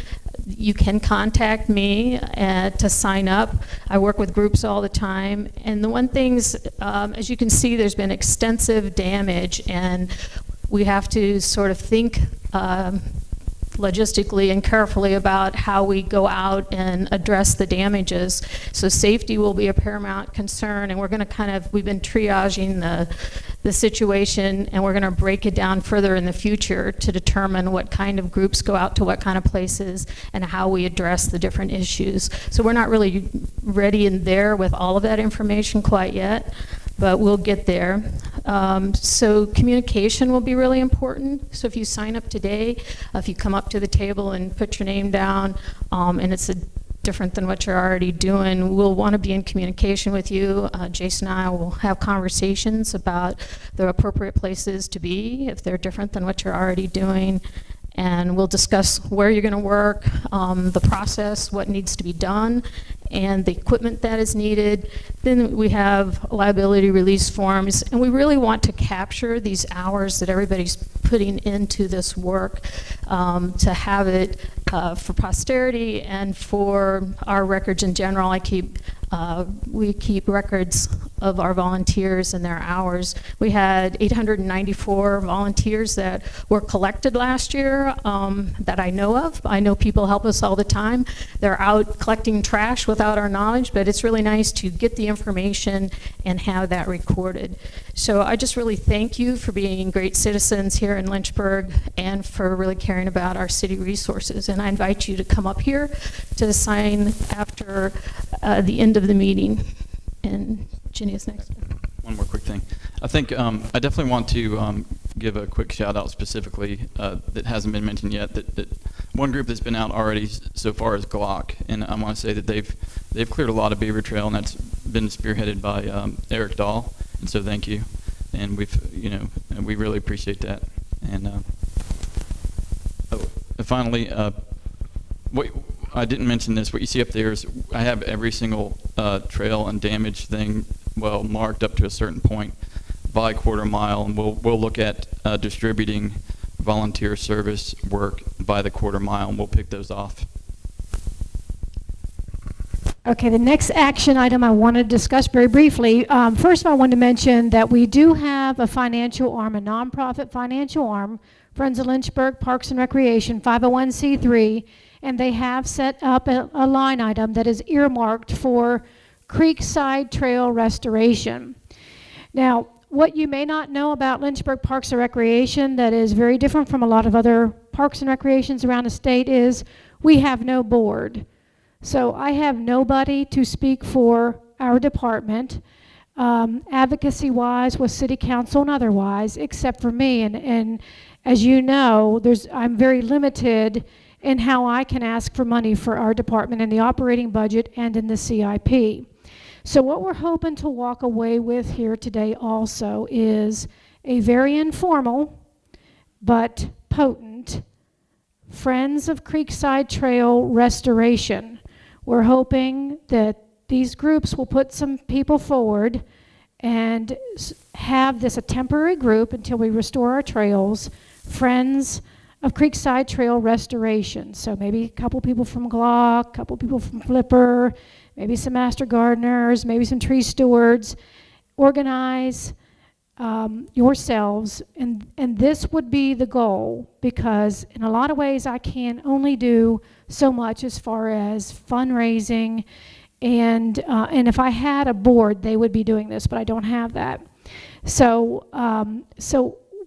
you can contact me to sign up. I work with groups all the time. And the one thing's, as you can see, there's been extensive damage, and we have to sort of think logistically and carefully about how we go out and address the damages. So safety will be a paramount concern, and we're going to we've been triaging the situation, and we're going to break it down further in the future to determine what kind of groups go out to what kind of places and how we address the different issues. So we're not really ready in there with all of that information quite yet, but we'll get there. So communication will be really important. So if you sign up today, if you come up to the table and put your name down, and it's a different than what you're already doing, we'll want to be in communication with you. Jason and I will have conversations about the appropriate places to be if they're different than what you're already doing. And we'll discuss where you're going to work, the process, what needs to be done, and the equipment that is needed. Then we have liability release forms, and we really want to capture these hours that everybody's putting into this work to have it for posterity and for our records in general. We keep records of our volunteers and their hours. We had 894 volunteers that were collected last year that I know of. I know people help us all the time. They're out collecting trash without our knowledge, but it's really nice to get the information and have that recorded. So I just really thank you for being great citizens here in Lynchburg and for really caring about our city resources. And I invite you to come up here to sign after the end of the meeting. And Ginny is next. One more quick thing. I think I definitely want to give a quick shout out specifically that hasn't been mentioned yet. That one group that's been out already so far is Glock, and I want to say that they've cleared a lot of beaver trail, and that's been spearheaded by Eric Dahl. And so thank you, and we really appreciate that. And finally, what I didn't mention this. What you see up there is I have every single trail and damage thing marked up to a certain point by quarter mile, and we'll look at distributing volunteer service work by the quarter mile, and we'll pick those off. Okay, the next action item I want to discuss very briefly. First of all, I want to mention that we do have a financial arm, a nonprofit financial arm, Friends of Lynchburg Parks and Recreation, 501c3, and they have set up a line item that is earmarked for Creekside Trail restoration. Now, what you may not know about Lynchburg Parks and Recreation that is very different from a lot of other parks and recreations around the state is we have no board. So I have nobody to speak for our department, advocacy-wise with city council and otherwise, except for me. And as you know, I'm very limited in how I can ask for money for our department in the operating budget and in the CIP. So what we're hoping to walk away with here today also is a very informal but potent Friends of Creekside Trail restoration. We're hoping that these groups will put some people forward and have this a temporary group until we restore our trails, Friends of Creekside Trail restoration. So maybe a couple people from Glock, a couple people from Flipper, maybe some master gardeners, maybe some tree stewards. Organize yourselves, and this would be the goal, because in a lot of ways I can only do so much as far as fundraising, and if I had a board, they would be doing this, but I don't have that. So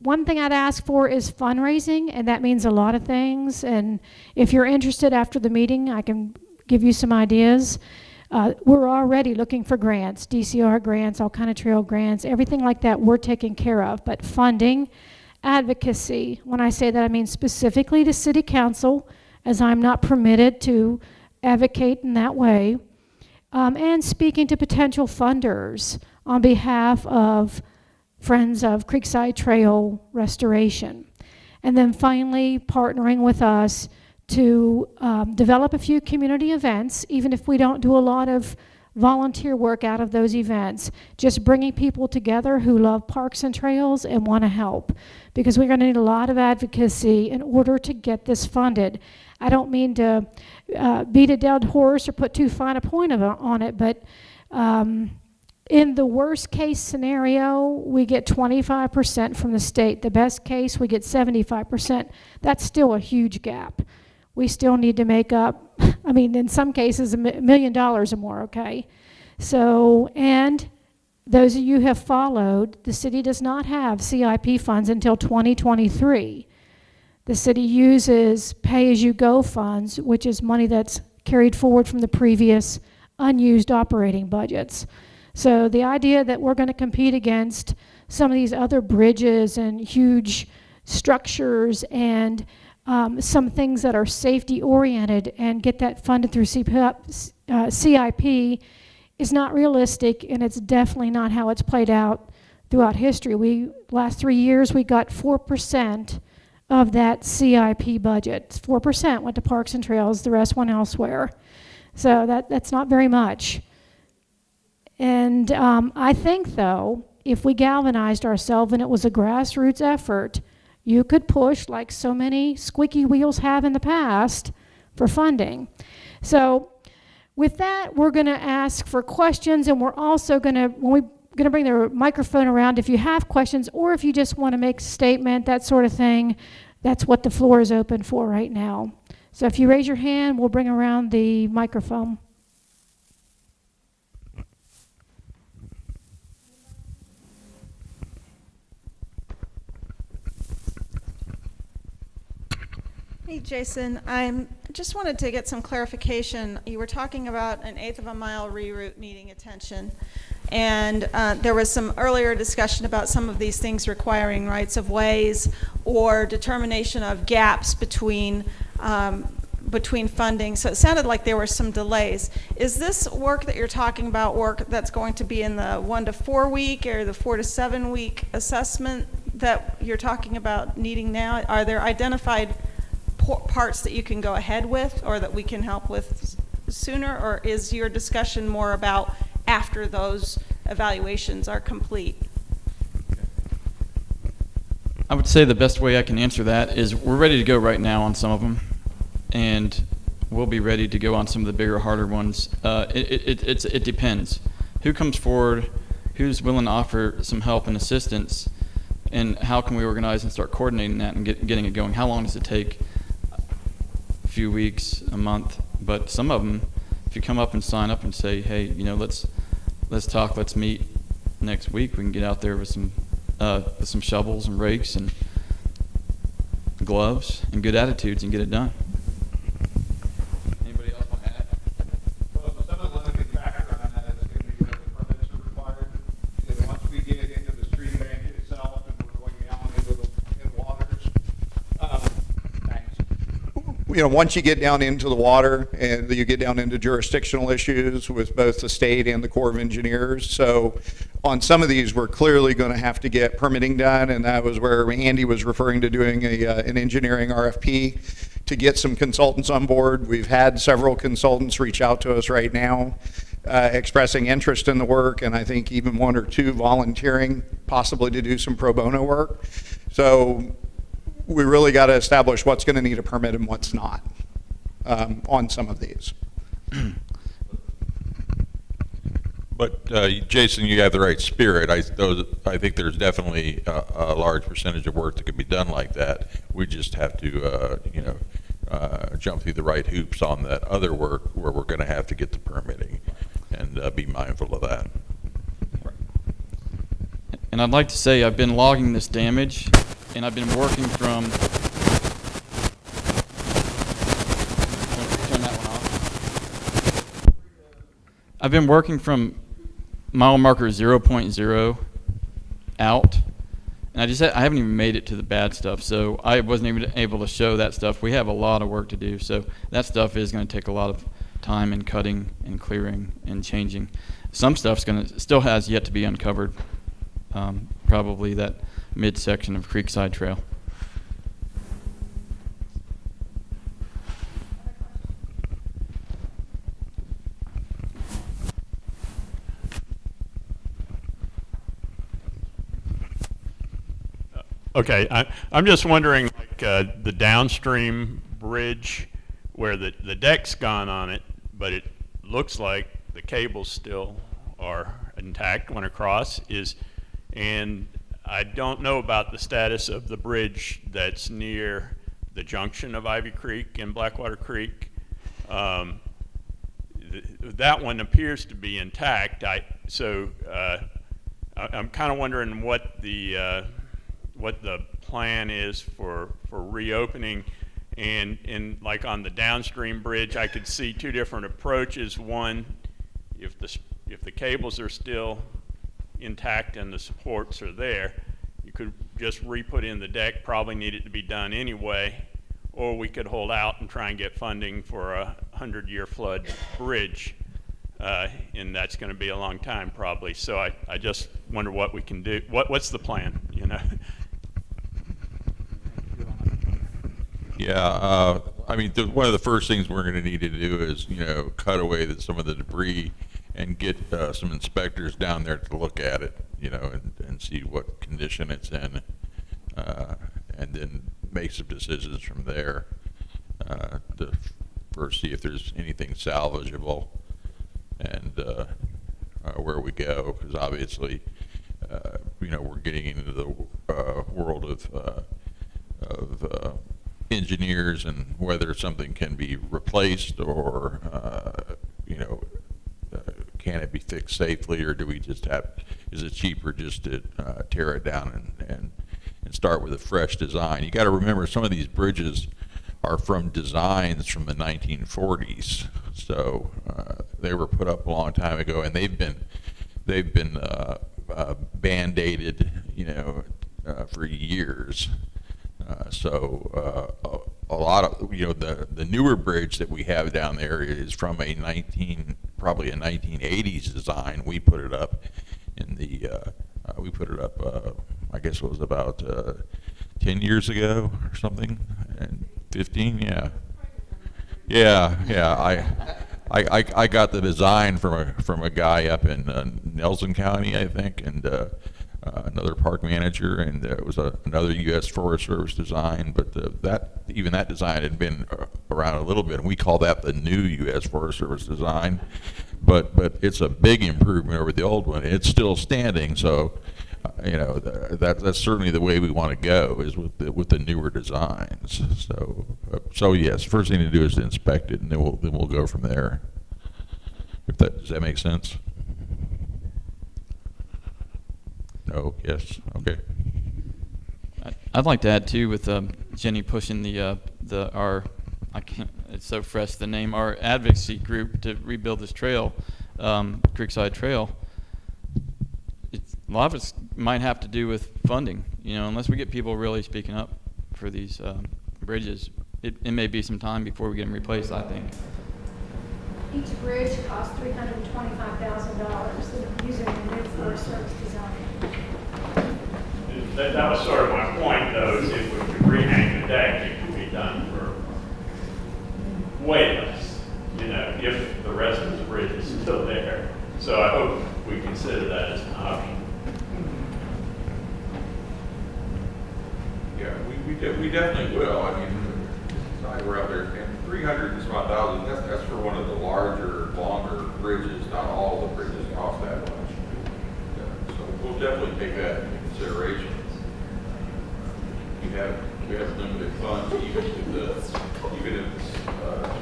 one thing I'd ask for is fundraising, and that means a lot of things. And if you're interested after the meeting, I can give you some ideas. We're already looking for grants, DCR grants, all kind of trail grants, everything like that we're taking care of. But funding, advocacy, when I say that, I mean specifically to city council, as I'm not permitted to advocate in that way, and speaking to potential funders on behalf of Friends of Creekside Trail restoration. And then finally, partnering with us to develop a few community events, even if we don't do a lot of volunteer work out of those events, just bringing people together who love parks and trails and want to help, because we're going to need a lot of advocacy in order to get this funded. I don't mean to beat a dead horse or put too fine a point on it, but in the worst case scenario, we get 25% from the state. The best case, we get 75%. That's still a huge gap. We still need to make up, I mean, in some cases, $1 million or more, okay? So, and those of you who have followed, the city does not have CIP funds until 2023. The city uses pay-as-you-go funds, which is money that's carried forward from the previous unused operating budgets. So the idea that we're going to compete against some of these other bridges and huge structures and some things that are safety oriented and get that funded through CIP is not realistic, and it's definitely not how it's played out throughout history. Last 3 years, we got 4% of that CIP budget. 4% went to Parks and Trails, the rest went elsewhere. So that's not very much. And I think, though, if we galvanized ourselves and it was a grassroots effort, you could push like so many squeaky wheels have in the past for funding. So with that, we're going to ask for questions, and we're also going to, when we're going to bring the microphone around, if you have questions or if you just want to make a statement, that sort of thing, that's what the floor is open for right now. So if you raise your hand, we'll bring around the microphone. Hey, Jason, I just wanted to get some clarification. You were talking about an 1/8 of a mile reroute needing attention, and there was some earlier discussion about some of these things requiring rights of ways or determination of gaps between funding. So it sounded like there were some delays. Is this work that you're talking about work that's going to be in the 1 to 4 week or the 4 to 7 week assessment that you're talking about needing now? Are there identified parts that you can go ahead with or that we can help with sooner, or is your discussion more about after those evaluations are complete? I would say the best way I can answer that is we're ready to go right now on some of them, and we'll be ready to go on some of the bigger, harder ones. It depends. Who comes forward, who's willing to offer some help and assistance, and how can we organize and start coordinating that and getting it going? How long does it take? Few weeks, a month, but some of them, if you come up and sign up and say, hey, you know, let's talk, let's meet next week, we can get out there with some shovels and rakes and gloves and good attitudes and get it done. Anybody else want to add? Well, some of the limiting factor on that is going to be what the permits are required. And once we get into the stream bank itself and we're going down into the waters, you know, once you get down into the water and you get down into jurisdictional issues with both the state and the Corps of Engineers. So on some of these, we're clearly going to have to get permitting done, and that was where Andy was referring to doing an engineering RFP to get some consultants on board. We've had several consultants reach out to us right now expressing interest in the work, and I think even 1 or 2 volunteering possibly to do some pro bono work. So we really got to establish what's going to need a permit and what's not on some of these. But Jason, you have the right spirit. I think there's definitely a large percentage of work that can be done like that. We just have to, jump through the right hoops on that other work where we're going to have to get the permitting, and be mindful of that. And I'd like to say I've been logging this damage, and I've been working from, turn that one off. I've been working from mile marker 0.0 out, and I haven't even made it to the bad stuff, so I wasn't even able to show that stuff. We have a lot of work to do, so that stuff is going to take a lot of time and cutting and clearing and changing. Some stuff's still has yet to be uncovered. Probably that midsection of Creekside Trail. Okay, I'm just wondering, like the downstream bridge where the deck's gone on it, but it looks like the cables still are intact, went across, and I don't know about the status of the bridge that's near the junction of Ivy Creek and Blackwater Creek. That one appears to be intact. I'm kind of wondering what the plan is for reopening, and like on the downstream bridge, I could see 2 different approaches. One, if the cables are still intact and the supports are there, you could just re-put in the deck, probably needed to be done anyway, or we could hold out and try and get funding for a 100-year flood bridge. And that's going to be a long time probably. So I just wonder what we can do. What's the plan, you know? Yeah, I mean, one of the first things we're going to need to do is, you know, cut away some of the debris and get some inspectors down there to look at it, you know, and see what condition it's in, and then make some decisions from there to first see if there's anything salvageable and where we go, because obviously, you know, we're getting into the world of engineers and whether something can be replaced or, you know, can it be fixed safely, or do we just is it cheaper just to tear it down and start with a fresh design? You got to remember, some of these bridges are from designs from the 1940s, so they were put up a long time ago, and they've been band-aided, you know, for years. So a lot of, you know, the newer bridge that we have down there is from probably a 1980s design. We put it up in the I guess it was about 10 years ago or something, and 15, yeah. I got the design from a guy up in Nelson County, I think, and another park manager, and it was another U.S. Forest Service design, but even that design had been around a little bit, and we call that the new U.S. Forest Service design, but it's a big improvement over the old one. It's still standing, so you know, that's certainly the way we want to go, is with the newer designs. So yes, first thing to do is to inspect it, and then we'll go from there. Does that make sense? No. Yes. Okay. I'd like to add too, with Jenny pushing it's so fresh, the name, our advocacy group to rebuild this trail, Creekside Trail. A lot of it might have to do with funding, you know, unless we get people really speaking up for these bridges. It may be some time before we get them replaced, I think. Each bridge costs $325,000 using the new Forest Service design. That was sort of my point, though, is if we could rehang the deck, it could be done for way less, you know, if the rest of the bridge is still there. So I hope we consider that as an option. Yeah, we definitely will. I mean, we're out there, and 300 some odd thousand, that's for one of the larger, longer bridges. Not all the bridges cost that much. So we'll definitely take that into consideration. We have limited funds, even if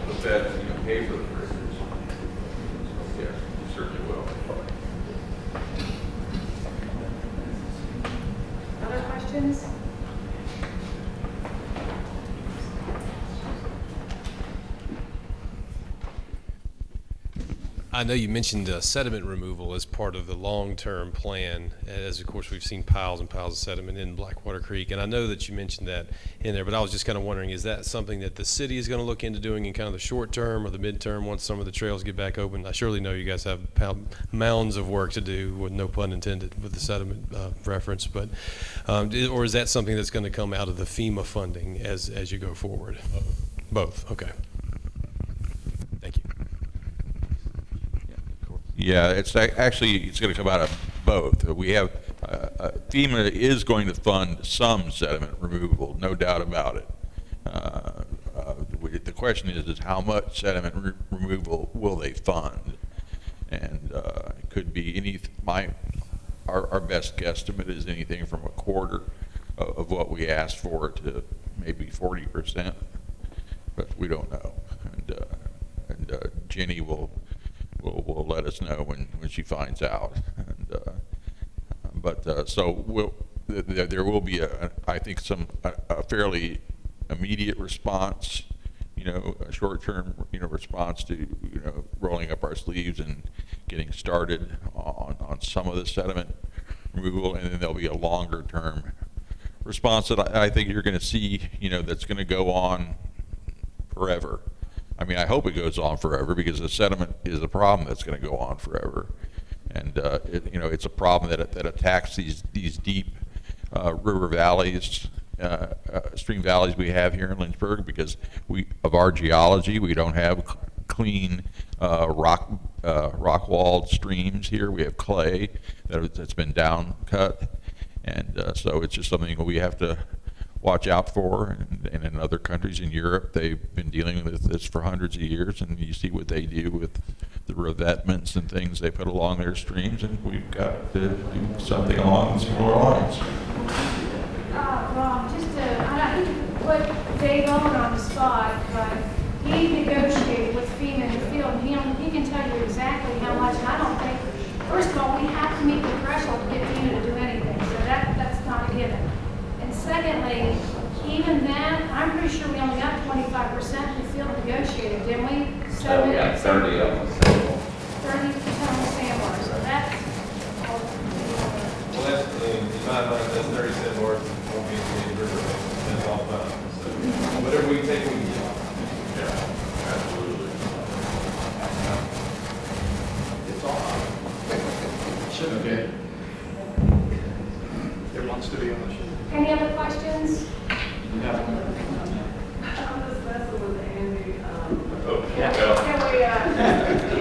the feds, you know, pay for the bridges. So yes, we certainly will. Other questions? I know you mentioned sediment removal as part of the long-term plan, as of course we've seen piles and piles of sediment in Blackwater Creek, and I know that you mentioned that in there, but I was just kind of wondering, is that something that the city is going to look into doing in kind of the short term or the midterm once some of the trails get back open? I surely know you guys have mounds of work to do, with no pun intended with the sediment reference, but or is that something that's going to come out of the FEMA funding as you go forward? Both. Okay. Thank you. Yeah, it's going to come out of both. We have FEMA is going to fund some sediment removal, no doubt about it. The question is how much sediment removal will they fund? And it could be our best guesstimate is anything from a quarter of what we asked for to maybe 40%, but we don't know. And Jenny will let us know when she finds out. And, there will be I think a fairly immediate response, you know, a short-term, you know, response to, you know, rolling up our sleeves and getting started on some of the sediment removal, and then there'll be a longer-term response that I think you're going to see, you know, that's going to go on forever. I mean, I hope it goes on forever because the sediment is a problem that's going to go on forever. And it's a problem that attacks these deep river valleys, stream valleys we have here in Lynchburg because of our geology. We don't have clean rock-walled streams here. We have clay that's been down cut, and so it's just something we have to watch out for. And in other countries in Europe, they've been dealing with this for hundreds of years, and you see what they do with the revetments and things they put along their streams, and we've got to do something along similar lines. Rob, I hate to put Dave Owen on the spot, but he negotiated with FEMA in the field, and he can tell you exactly how much. And I don't think, first of all, we have to meet the threshold to get FEMA to do anything, so that's not a given. And secondly, even that, I'm pretty sure we only got 25% in the field negotiated, didn't we? So we got 30 of them. 30% on the sandbar, so that's. Well, that's, in my mind, that's 30 cent worth won't be in the river, that's all fine. So whatever we can take, we can get. Yeah, absolutely. It's all right. Shouldn't have been. It wants to be on the show. Any other questions?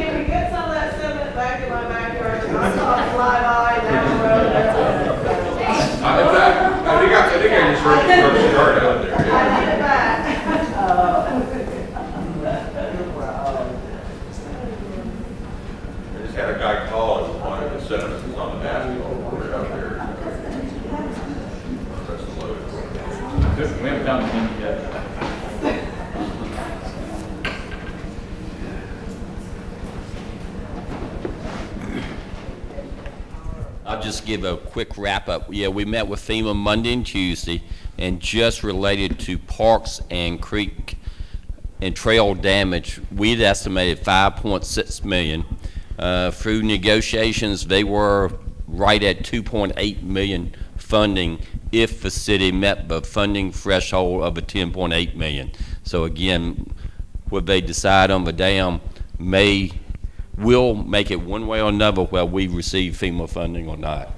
Can we get some of that sediment back in my backyard? I saw it fly by down the road. I think I just heard you first start out there. I need it back. I just had a guy call and wanted to set us on the basketball court out there. That's the load. We haven't found anything yet. I'll just give a quick wrap up. Yeah, we met with FEMA Monday and Tuesday, and just related to parks and creek and trail damage, we'd estimated $5.6 million. Through negotiations, they were right at $2.8 million funding if the city met the funding threshold of a $10.8 million. So again, what they decide on the dam will make it one way or another whether we receive FEMA funding or not.